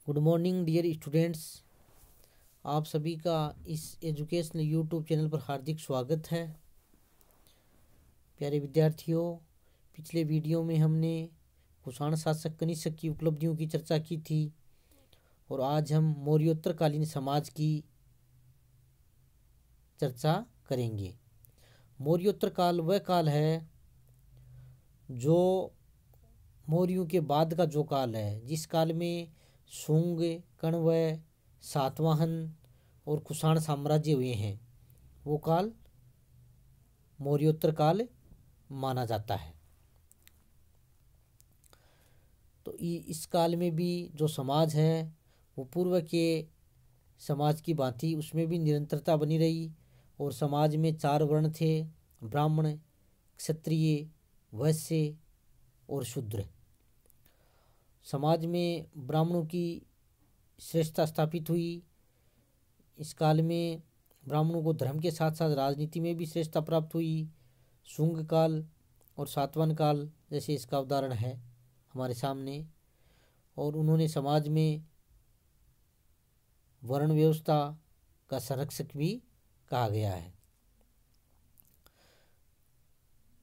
Good morning dear students. आप सभी का इस एजुकेशनल यूट्यूब चैनल पर हार्दिक स्वागत है। प्यारे विद्यार्थियों, पिछले वीडियो में हमने कुषाण शासक कनिष्क की उपलब्धियों की चर्चा की थी और आज हम मौर्योत्तरकालीन समाज की चर्चा करेंगे। मौर्योत्तर काल वह काल है जो मौर्यों के बाद का जो काल है, जिस काल में शुंग, कण्व, सातवाहन और कुषाण साम्राज्य हुए हैं, वो काल मौर्योत्तर काल माना जाता है। तो इस काल में भी जो समाज है वो पूर्व के समाज की भांति उसमें भी निरंतरता बनी रही और समाज में 4 वर्ण थे: ब्राह्मण, क्षत्रिय, वैश्य और शूद्र। समाज में ब्राह्मणों की श्रेष्ठता स्थापित हुई। इस काल में ब्राह्मणों को धर्म के साथ साथ राजनीति में भी श्रेष्ठता प्राप्त हुई। शुंग काल और सातवाहन काल जैसे इसका उदाहरण है हमारे सामने। और उन्होंने समाज में वर्ण व्यवस्था का संरक्षक भी कहा गया है।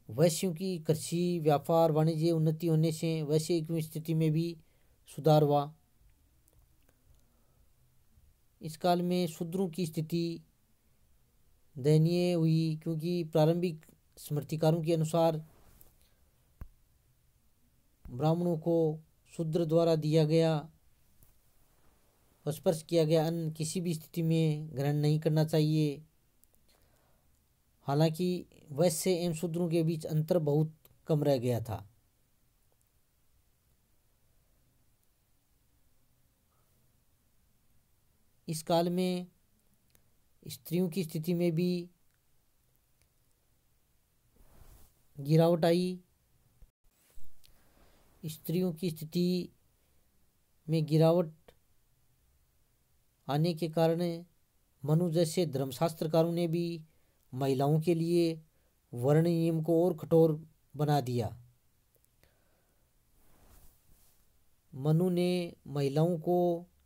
वैश्यों की कृषि, व्यापार, वाणिज्य उन्नति होने से वैश्विक स्थिति में भी सुधार हुआ। इस काल में शूद्रों की स्थिति दयनीय हुई, क्योंकि प्रारंभिक स्मृतिकारों के अनुसार ब्राह्मणों को शूद्र द्वारा दिया गया स्पर्श किया गया अन्न किसी भी स्थिति में ग्रहण नहीं करना चाहिए। हालांकि वैश्य एवं शूद्रों के बीच अंतर बहुत कम रह गया था। इस काल में स्त्रियों की स्थिति में भी गिरावट आई। स्त्रियों की स्थिति में गिरावट आने के कारण मनु जैसे धर्मशास्त्रकारों ने भी महिलाओं के लिए वर्ण नियम को और कठोर बना दिया। मनु ने महिलाओं को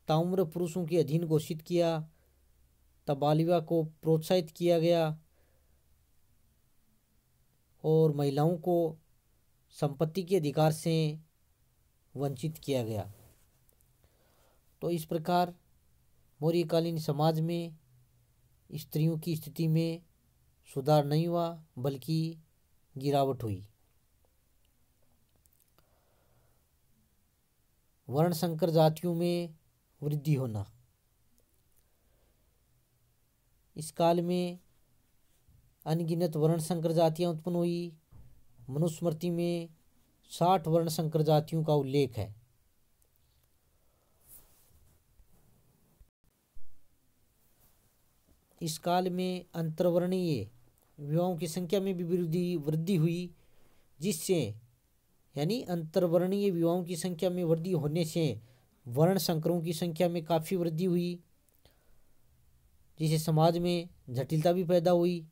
ताम्र पुरुषों के अधीन घोषित किया। तब बाल विवाह को प्रोत्साहित किया गया और महिलाओं को संपत्ति के अधिकार से वंचित किया गया। तो इस प्रकार मौर्यकालीन समाज में स्त्रियों की स्थिति में सुधार नहीं हुआ बल्कि गिरावट हुई। वर्ण संकर जातियों में वृद्धि होना। इस काल में अनगिनत वर्ण संकर जातियां उत्पन्न हुई। मनुस्मृति में 60 वर्ण संकर जातियों का उल्लेख है। इस काल में अंतर्वर्णीय विवाहों की संख्या में भी वृद्धि हुई, जिससे यानी अंतर्वर्णीय विवाहों की संख्या में वृद्धि होने से वर्ण संकरों की संख्या में काफ़ी वृद्धि हुई, जिससे समाज में जटिलता भी पैदा हुई।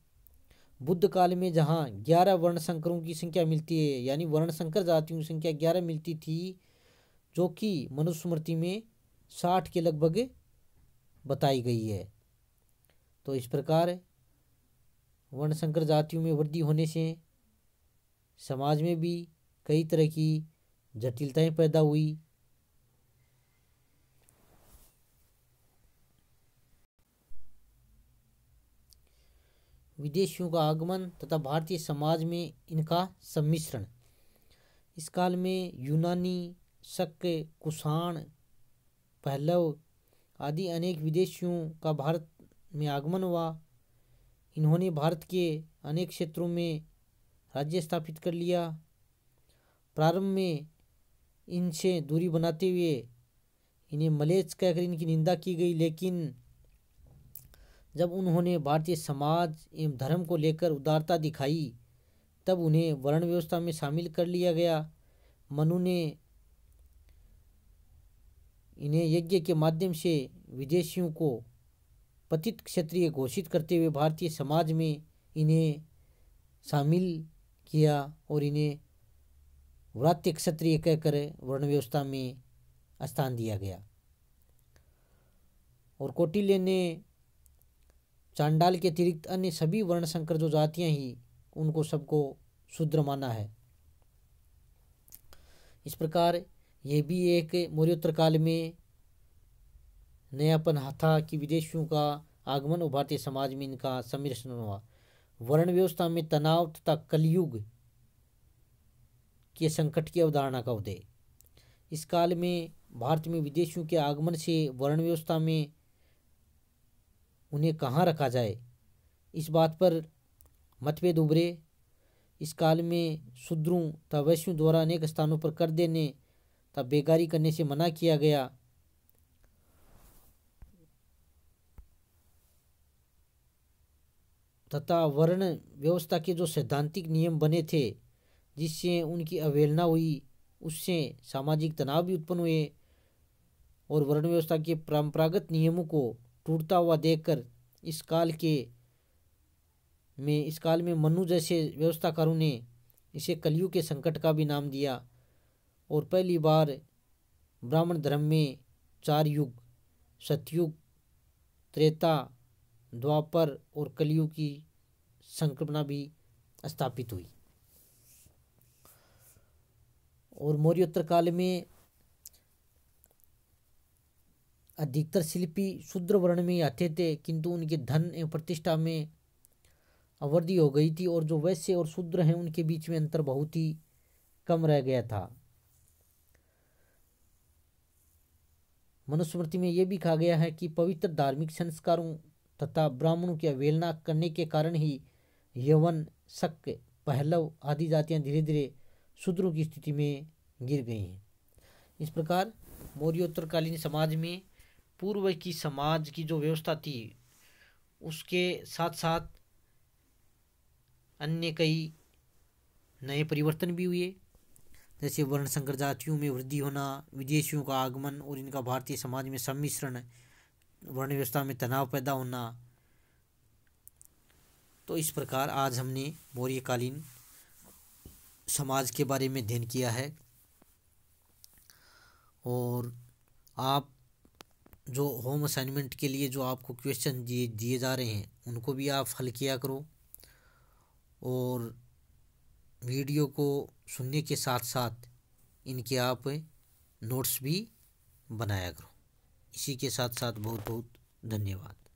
बुद्ध काल में जहाँ 11 वर्ण संकरों की संख्या मिलती है, यानी वर्ण संकर जातियों की संख्या 11 मिलती थी, जो कि मनुस्मृति में 60 के लगभग बताई गई है। तो इस प्रकार वर्ण संकर जातियों में वृद्धि होने से समाज में भी कई तरह की जटिलताएं पैदा हुई। विदेशियों का आगमन तथा भारतीय समाज में इनका सम्मिश्रण। इस काल में यूनानी, शक, कुषाण, पहलव आदि अनेक विदेशियों का भारत में आगमन हुआ। इन्होंने भारत के अनेक क्षेत्रों में राज्य स्थापित कर लिया। प्रारंभ में इनसे दूरी बनाते हुए इन्हें मलेच्छ कहकर इनकी निंदा की गई, लेकिन जब उन्होंने भारतीय समाज एवं धर्म को लेकर उदारता दिखाई तब उन्हें वर्ण व्यवस्था में शामिल कर लिया गया। मनु ने इन्हें यज्ञ के माध्यम से विदेशियों को पतित क्षत्रिय घोषित करते हुए भारतीय समाज में इन्हें शामिल किया और इन्हें व्रात्य क्षत्रिय कहकर वर्ण व्यवस्था में स्थान दिया गया। और कौटिल्य ने चांडाल के अतिरिक्त अन्य सभी वर्ण संकर जो जातियां ही उनको सबको शूद्र माना है। इस प्रकार ये भी एक मौर्योत्तर काल में नयापन था कि विदेशियों का आगमन और भारतीय समाज में इनका सम्मिश्रण हुआ। वर्ण व्यवस्था में तनाव तथा कलयुग के संकट की अवधारणा का उदय। इस काल में भारत में विदेशियों के आगमन से वर्ण व्यवस्था में उन्हें कहाँ रखा जाए, इस बात पर मतभेद उभरे। इस काल में शूद्रों तथा वैश्यों द्वारा अनेक स्थानों पर कर देने तथा बेगारी करने से मना किया गया तथा वर्ण व्यवस्था के जो सैद्धांतिक नियम बने थे जिससे उनकी अवहेलना हुई, उससे सामाजिक तनाव भी उत्पन्न हुए और वर्ण व्यवस्था के परंपरागत नियमों को टूटता हुआ देखकर इस काल में मनु जैसे व्यवस्थाकारों ने इसे कलयुग के संकट का भी नाम दिया और पहली बार ब्राह्मण धर्म में 4 युग सतयुग, त्रेता, द्वापर और कलयुग की संकल्पना भी स्थापित हुई। और मौर्योत्तर काल में अधिकतर शिल्पी शूद्र वर्ण में आते थे, किंतु उनके धन एवं प्रतिष्ठा में अवृद्धि हो गई थी और जो वैश्य और शूद्र हैं उनके बीच में अंतर बहुत ही कम रह गया था। मनुस्मृति में यह भी कहा गया है कि पवित्र धार्मिक संस्कारों तथा ब्राह्मणों की अवहेलना करने के कारण ही यवन, शक, पहलव आदि जातियां धीरे धीरे शूद्रों की स्थिति में गिर गई हैं। इस प्रकार मौर्योत्तरकालीन समाज में पूर्व की समाज की जो व्यवस्था थी उसके साथ साथ अन्य कई नए परिवर्तन भी हुए, जैसे वर्ण संकर जातियों में वृद्धि होना, विदेशियों का आगमन और इनका भारतीय समाज में सम्मिश्रण, वर्ण व्यवस्था में तनाव पैदा होना। तो इस प्रकार आज हमने मौर्यकालीन समाज के बारे में अध्ययन किया है। और आप जो होम असाइनमेंट के लिए जो आपको क्वेश्चन दिए जा रहे हैं उनको भी आप हल किया करो और वीडियो को सुनने के साथ साथ इनके आप नोट्स भी बनाया करो। इसी के साथ साथ बहुत बहुत धन्यवाद।